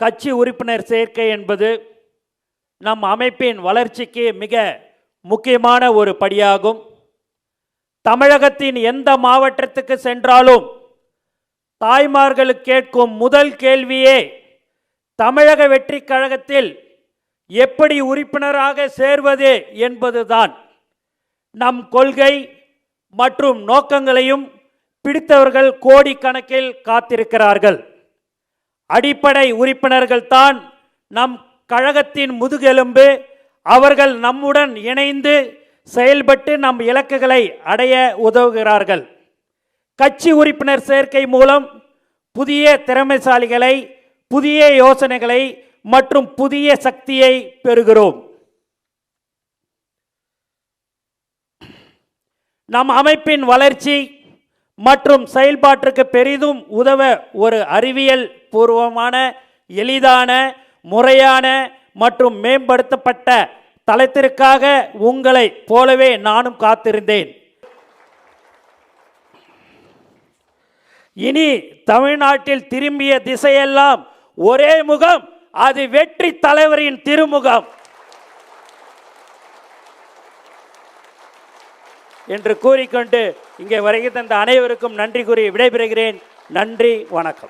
கட்சி உறுப்பினர் சேர்க்கை என்பது நம் அமைப்பின் வளர்ச்சிக்கு மிக முக்கியமான ஒரு படியாகும். தமிழகத்தின் எந்த மாவட்டத்துக்கு சென்றாலும் தாய்மார்களுக்கு கேட்கும் முதல் கேள்வியே தமிழக வெற்றி கழகத்தில் எப்படி உறுப்பினராக சேர்வது என்பதுதான். நம் கொள்கை மற்றும் நோக்கங்களையும் பிடித்தவர்கள் கோடிக்கணக்கில் காத்திருக்கிறார்கள். அடிப்படை உறுப்பினர்கள் தான் நம் கழகத்தின் முதுகெலும்பு. அவர்கள் நம்முடன் இணைந்து செயல்பட்டு நம் இலக்குகளை அடைய உதவுகிறார்கள். கட்சி உறுப்பினர் சேர்க்கை மூலம் புதிய திறமைசாலிகளை, புதிய யோசனைகளை மற்றும் புதிய சக்தியை பெறுகிறோம். நம் அமைப்பின் வளர்ச்சி மற்றும் செயல்பாட்டிற்கு பெரிதும் உதவ ஒரு அறிவியல் பூர்வமான, எளிதான, முறையான மற்றும் மேம்படுத்தப்பட்ட தளத்திற்காக உங்களை போலவே நானும் காத்திருந்தேன். இனி தமிழ்நாட்டில் திரும்பிய திசையெல்லாம் ஒரே முகம், அது வெற்றி தலைவரின் திருமுகம் என்று கூறிக்கொண்டு இங்கே வருகை தந்த அனைவருக்கும் நன்றி கூறி விடைபெறுகிறேன். நன்றி, வணக்கம்.